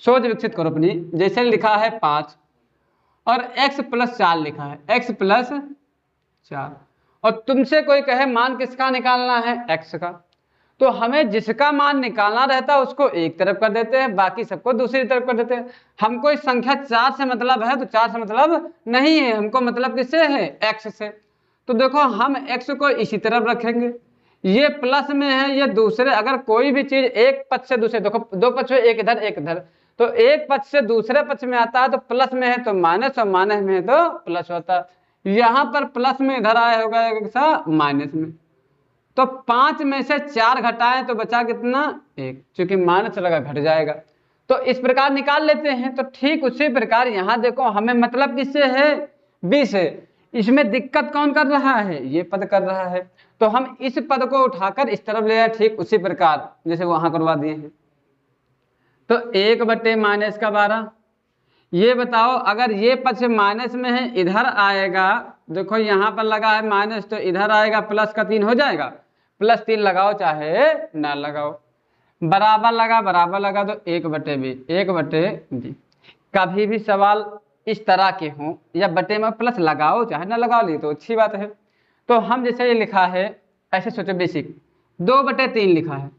सोच विकसित करो अपनी। जैसे लिखा है 5 और x + 4 लिखा है, x + 4, और तुमसे कोई कहे मान किसका निकालना है? x का। तो हमें जिसका मान निकालना रहता है उसको एक तरफ कर देते हैं, बाकी सबको दूसरी तरफ कर देते हैं। हमको इस संख्या 4 से मतलब है, तो 4 से मतलब नहीं है, हमको मतलब किससे है? x से। तो देखो हम x को इसी तरफ रखेंगे, ये प्लस में है, ये दूसरे, अगर कोई भी चीज एक पक्ष से दूसरे, देखो 2 पक्ष है, एक इधर एक इधर, तो एक पक्ष से दूसरे पक्ष में आता है तो प्लस में है तो माइनस, और माइनस में है तो प्लस होता है। यहाँ पर प्लस में इधर आया होगा माइनस में, तो 5 में से 4 घटाएं तो बचा कितना? 1, क्योंकि माइनस लगा घट जाएगा। तो इस प्रकार निकाल लेते हैं। तो ठीक उसी प्रकार यहाँ देखो हमें मतलब किससे है? b से। इसमें दिक्कत कौन कर रहा है? ये पद कर रहा है, तो हम इस पद को उठाकर इस तरफ ले आए, ठीक उसी प्रकार जैसे वहां करवा दिए हैं। तो 1/-12, ये बताओ अगर ये पक्ष माइनस में है, इधर आएगा, देखो यहाँ पर लगा है माइनस, तो इधर आएगा प्लस का 3 हो जाएगा, +3 लगाओ चाहे ना लगाओ, बराबर लगा बराबर लगा, तो 1/b, 1/b। कभी भी सवाल इस तरह के हों या बटे में प्लस लगाओ चाहे ना लगाओ, ली तो अच्छी बात है। तो हम जैसे ये लिखा है, ऐसे सोचो बेसिक, 2/3 लिखा है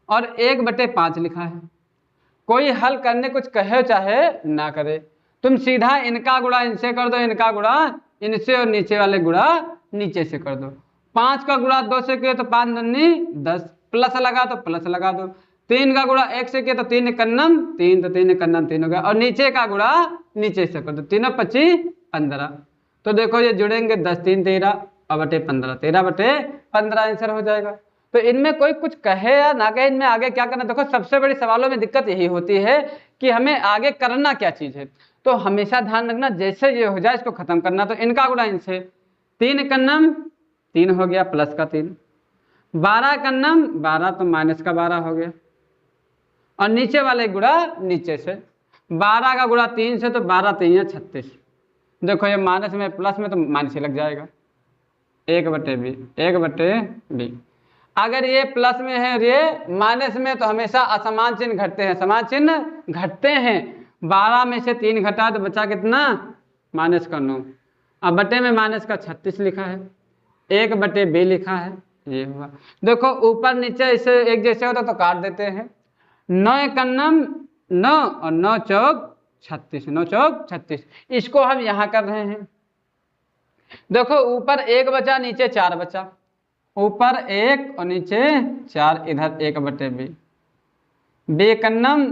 और 1/5 लिखा है। कोई हल करने कुछ कहे चाहे ना करे, तुम सीधा इनका गुणा इनसे कर दो, इनका गुणा इनसे, और नीचे वाले गुणा नीचे से कर दो। 5 का गुणा 2 से किया तो 5 दूनी 10, प्लस लगा तो प्लस लगा दो। 3 का गुणा 1 से किया तो 3 एकन्नम 3, तो 3 एकन्नम 3 हो गया, और नीचे का गुणा नीचे से कर दो, 3 × 25 15। तो देखो ये जुड़ेंगे 10 3 13 और बटे 15, 13/15 आंसर हो जाएगा। तो इनमें कोई कुछ कहे या ना कहे, इनमें आगे क्या करना? देखो सबसे बड़ी सवालों में दिक्कत यही होती है कि हमें आगे करना क्या चीज है। तो हमेशा ध्यान रखना, जैसे ये हो जाए इसको खत्म करना। तो इनका गुणा इनसे, 3 एकन्नम 3 हो गया प्लस का 3, 12 एकन्नम 12 तो माइनस का 12 हो गया, और नीचे वाले गुणा नीचे से, 12 का गुणा 3 से, तो 12 3 36। देखो ये माइनस में प्लस में तो माइनस ही लग जाएगा, 1/b, 1/b। अगर ये प्लस में है और ये माइनस में, तो हमेशा असमान चिन्ह घटते हैं, समान चिन्ह घटते हैं। 12 में से 3 घटा तो बचा कितना, -9। अब बटे में माइनस का 36 लिखा है, 1/b लिखा है, ये हुआ। देखो ऊपर नीचे इसे एक जैसे होता तो काट देते हैं। 9 एकन्नम 9 और 9 चौक 36, 9 चौक 36। इसको हम यहाँ कर रहे हैं। देखो ऊपर 1 बचा, नीचे 4 बचा, ऊपर 1 और नीचे 4, इधर 1/b। b एकन्नम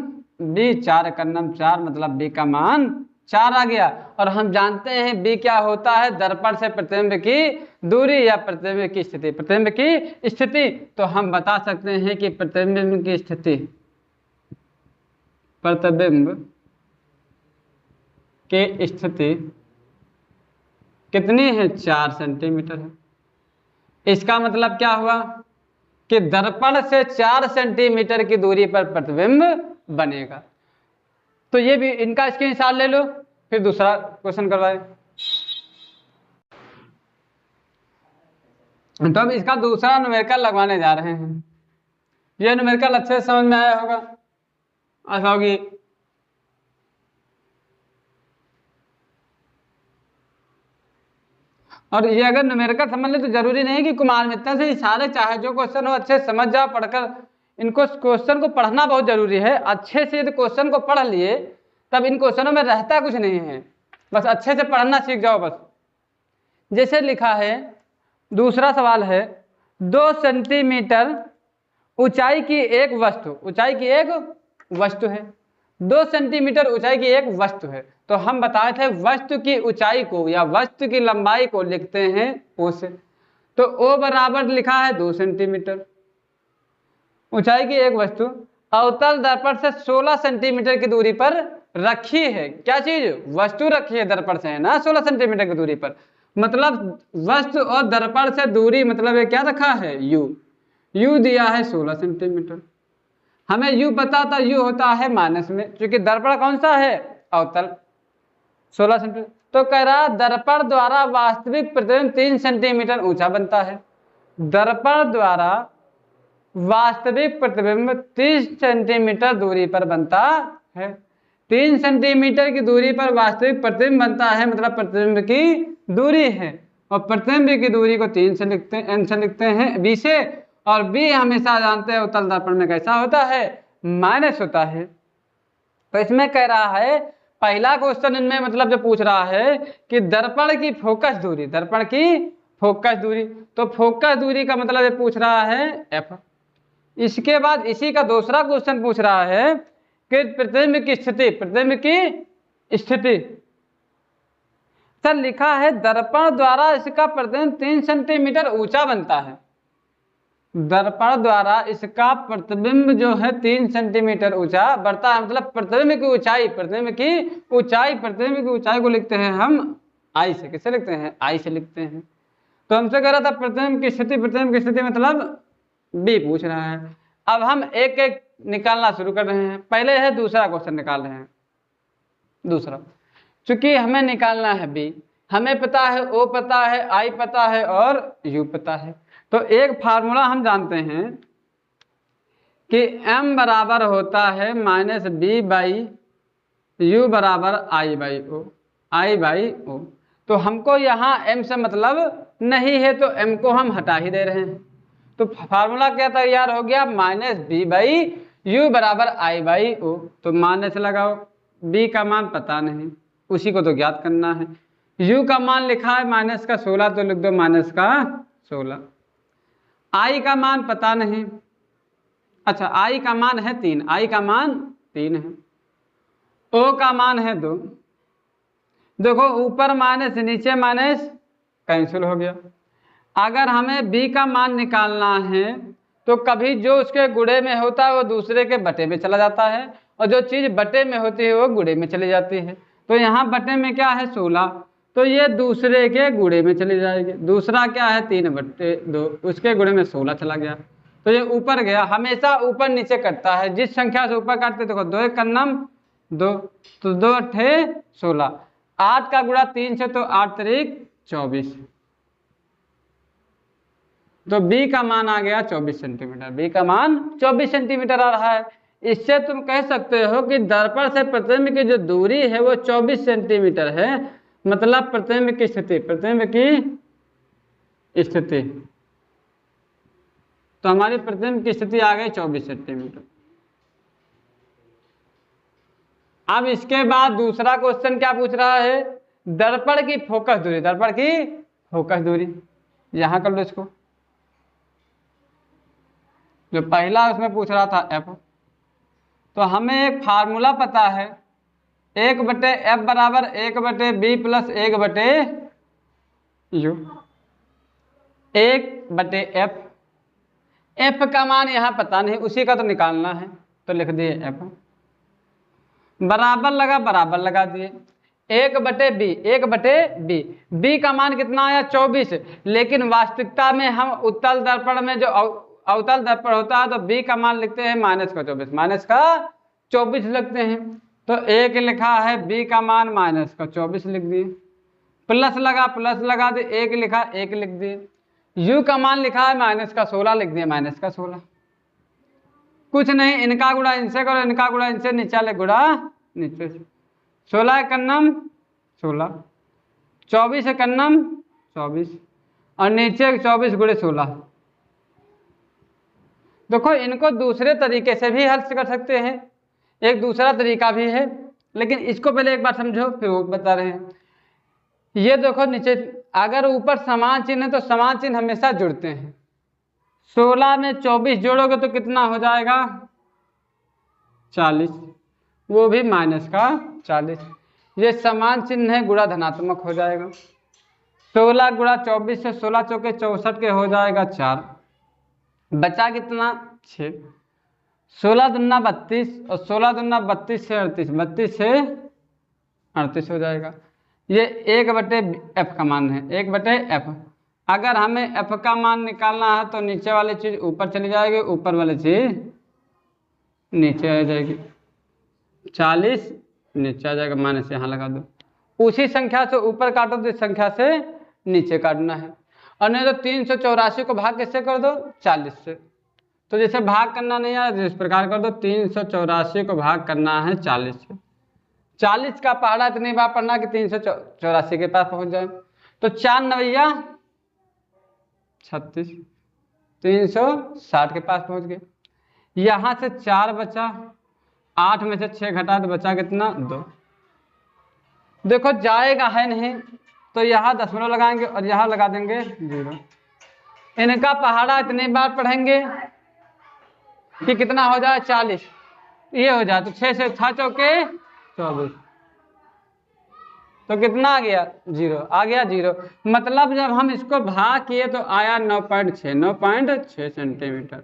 b, 4 एकन्नम 4, मतलब b का मान 4 आ गया। और हम जानते हैं b क्या होता है, दर्पण से प्रतिबिंब की दूरी या प्रतिबिंब की स्थिति, प्रतिबिंब की स्थिति। तो हम बता सकते हैं कि प्रतिबिंब की स्थिति, प्रतिबिंब की स्थिति कितनी है, 4 सेंटीमीटर है। इसका मतलब क्या हुआ कि दर्पण से 4 सेंटीमीटर की दूरी पर प्रतिबिंब बनेगा। तो ये भी इनका स्क्रीनशॉट ले लो, फिर दूसरा क्वेश्चन करवाए। तो अब इसका दूसरा न्यूमेरिकल लगवाने जा रहे हैं। ये न्यूमेरिकल अच्छे से समझ में आया होगा, आशा होगी। और ये अगर न्यूमेरिकल समझ ले तो जरूरी नहीं कि कुमार मित्र से सारे, चाहे जो क्वेश्चन हो अच्छे समझ जाओ पढ़कर। इनको क्वेश्चन को पढ़ना बहुत जरूरी है। अच्छे से यदि क्वेश्चन को पढ़ लिए तब इन क्वेश्चनों में रहता कुछ नहीं है, बस अच्छे से पढ़ना सीख जाओ बस। जैसे लिखा है, दूसरा सवाल है, 2 सेंटीमीटर ऊंचाई की एक वस्तु, ऊंचाई की एक वस्तु है, 2 सेंटीमीटर ऊंचाई की एक वस्तु है। तो हम बताए थे वस्तु की ऊंचाई को या वस्तु की लंबाई को लिखते हैं ओ से। तो ओ बराबर लिखा है 2 सेंटीमीटर, ऊंचाई की एक वस्तु अवतल दर्पण से 16 सेंटीमीटर की दूरी पर रखी है। क्या चीज, वस्तु रखी है दर्पण से, है ना, 16 सेंटीमीटर की दूरी पर। मतलब वस्तु और दर्पण से दूरी, मतलब ये क्या रखा है, u दिया है 16 सेंटीमीटर। हमें u पता था, u होता है माइनस में, क्योंकि दर्पण कौन सा है, अवतल, 16 सेंटीमीटर। तो कह रहा दर्पण द्वारा वास्तविक प्रतिबिंब 3 सेंटीमीटर ऊंचा बनता है। दर्पण द्वारा वास्तविक प्रतिबिंब 30 सेंटीमीटर दूरी पर बनता है। 3 सेंटीमीटर की दूरी पर वास्तविक प्रतिबिंब बनता है, मतलब प्रतिबिंब की दूरी है। और प्रतिबिंब की दूरी को 3 से लिखते हैं, n से लिखते हैं, b से। और b हमेशा जानते हैं उत्तल दर्पण में कैसा होता है, माइनस होता है। तो इसमें कह रहा है, पहला क्वेश्चन इनमें मतलब जो पूछ रहा है कि दर्पण की फोकस दूरी, दर्पण की फोकस दूरी। तो फोकस दूरी का मतलब ये पूछ रहा है f। इसके बाद इसी का दूसरा क्वेश्चन पूछ रहा है कि प्रतिबिंब की स्थिति, प्रतिबिंब की स्थिति। सर लिखा है दर्पण द्वारा इसका प्रतिबिंब 3 सेंटीमीटर ऊंचा बनता है। दर्पण द्वारा इसका प्रतिबिंब जो है 3 सेंटीमीटर ऊंचा बढ़ता है, मतलब प्रतिबिंब की ऊंचाई, प्रतिबिंब की ऊंचाई, प्रतिबिंब की ऊंचाई को लिखते हैं हम आई से। किससे लिखते हैं, आई से लिखते हैं। तो हमसे कह रहा था प्रतिबिंब की स्थिति, प्रतिबिंब की स्थिति मतलब बी पूछ रहा है। अब हम एक एक निकालना शुरू कर रहे हैं। पहले है दूसरा क्वेश्चन निकाल रहे हैं। दूसरा, चूंकि हमें निकालना है बी, हमें पता है ओ पता है, आई पता है और यू पता है। तो एक फार्मूला हम जानते हैं कि m बराबर होता है -b/u बराबर i/o, i/o। तो हमको यहाँ m से मतलब नहीं है, तो m को हम हटा ही दे रहे हैं। तो फार्मूला क्या तैयार हो गया, -b/u बराबर i/o। तो माइनस लगाओ, b का मान पता नहीं, उसी को तो ज्ञात करना है। u का मान लिखा है माइनस का 16, तो लिख दो माइनस का 16। i का मान पता नहीं, अच्छा i का मान है 3, i का मान 3 है। o का मान है 2। देखो ऊपर माइनस नीचे माइनस कैंसिल हो गया। अगर हमें b का मान निकालना है तो कभी जो उसके गुणे में होता है वो दूसरे के बटे में चला जाता है, और जो चीज बटे में होती है वो गुणे में चली जाती है। तो यहाँ बटे में क्या है 16, तो ये दूसरे के गुणे में चली जाएगी। दूसरा क्या है 3/2, उसके गुणे में 16 चला गया। तो ये ऊपर गया, हमेशा ऊपर नीचे कटता है, जिस संख्या से ऊपर काटते देखो 2 एक कन्नम 2, तो 2 अट्ठे 16, 8 का गुणा 3 से तो 8 तरीक 24, तो बी का मान आ गया 24 सेंटीमीटर, बी का मान 24 सेंटीमीटर आ रहा है। इससे तुम कह सकते हो कि दर्पण से प्रतिबिंब की जो दूरी है वो 24 सेंटीमीटर है, मतलब प्रतिबिंब की स्थिति, प्रतिबिंब की स्थिति, तो हमारी प्रतिबिंब की स्थिति आ गई 24 सेंटीमीटर। अब इसके बाद दूसरा क्वेश्चन क्या पूछ रहा है, दर्पण की फोकस दूरी, दर्पण की फोकस दूरी, यहां कर लो इसको, जो पहला उसमें पूछ रहा था एफ, तो हमें एक फार्मूला पता है, 1/f बराबर 1/b plus 1/u, 1/f, f का मान यहां पता नहीं, उसी का तो निकालना है, तो लिख दिए f, बराबर लगा दिए 1/b, 1/b, b का मान कितना आया 24, लेकिन वास्तविकता में हम उत्तल दर्पण में जो अवतल दर्पण होता है तो b का मान लिखते हैं -24, -24 लिखते हैं, तो एक लिखा है b का मान -24 लिख दिए, प्लस लगा दे, एक लिखा 1 लिख दिए, u का मान लिखा है -16 लिख दिए, -16, कुछ नहीं, इनका गुणा इनसे करो, इनका गुणा इनसे, नीचे वाले गुणा नीचे से, 16 कन्नम 16, 24 कन्नम 24, और नीचे 24 गुणे 16। देखो इनको दूसरे तरीके से भी हल कर सकते हैं, एक दूसरा तरीका भी है, लेकिन इसको पहले एक बार समझो फिर वो बता रहे हैं। ये देखो नीचे, अगर ऊपर समान चिन्ह है तो समान चिन्ह हमेशा जुड़ते हैं, 16 में 24 जोड़ोगे तो कितना हो जाएगा 40, वो भी -40, ये समान चिन्ह है, गुणा धनात्मक हो जाएगा, 16 गुणा 24 से 16 चौके 64 के हो जाएगा 4, बचा कितना 6, 16 दूना 32 और 16 दूना 32 से 38, 32 से 38 हो जाएगा, ये 1/f का मान है, 1/f। अगर हमें f का मान निकालना है तो नीचे वाली चीज ऊपर चली जाएगी, ऊपर वाली चीज नीचे आ जाएगी, 40 नीचे आ जाएगा, माइनस यहाँ लगा दो, उसी संख्या से ऊपर काटो तो इस संख्या से नीचे काटना है, और नहीं तो 384 को भाग किससे कर दो 40 से, तो जैसे भाग करना नहीं है तो इस प्रकार कर दो, 384 को भाग करना है 40 से, 40 का पहाड़ा इतनी बार पढ़ना कि 384 के पास पहुंच जाए, तो 4 9 36, 360 के पास पहुंच गए, यहां से 4 बचा, 8 में से 6 घटा तो बचा कितना 2, देखो जाएगा है नहीं तो यहाँ दशमलव लगाएंगे और यहाँ लगा देंगे 0, इनका पहाड़ा इतनी बार पढ़ेंगे कि कितना हो जाए 40, ये हो जाए तो 6 से 6 चौके 24, तो कितना आ गया 0, आ गया 0, मतलब जब हम इसको भाग किए तो आया 9.6 सेंटीमीटर,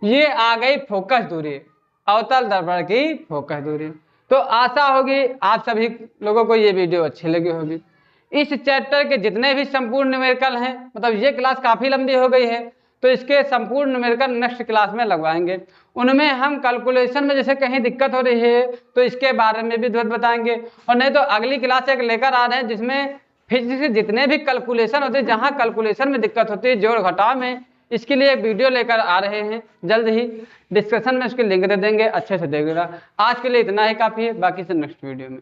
ये आ गई फोकस दूरी, अवतल दर्पण की फोकस दूरी। तो आशा होगी आप सभी लोगों को ये वीडियो अच्छी लगी होगी। इस चैप्टर के जितने भी संपूर्ण न्यूमेरिकल हैं, मतलब ये क्लास काफ़ी लंबी हो गई है तो इसके संपूर्ण न्यूमेरिकल नेक्स्ट क्लास में लगवाएंगे, उनमें हम कैलकुलेशन में जैसे कहीं दिक्कत हो रही है तो इसके बारे में भी बताएंगे, और नहीं तो अगली क्लास एक लेकर आ रहे हैं जिसमें फिजिक्स के जितने भी कैलकुलेशन होते हैं, जहाँ कैलकुलेशन में दिक्कत होती है जोड़ घटाव में, इसके लिए एक वीडियो लेकर आ रहे हैं, जल्द ही डिस्क्रिप्शन में उसकी लिंक दे देंगे, अच्छे से देखिएगा। आज के लिए इतना ही काफ़ी है, बाकी से नेक्स्ट वीडियो में।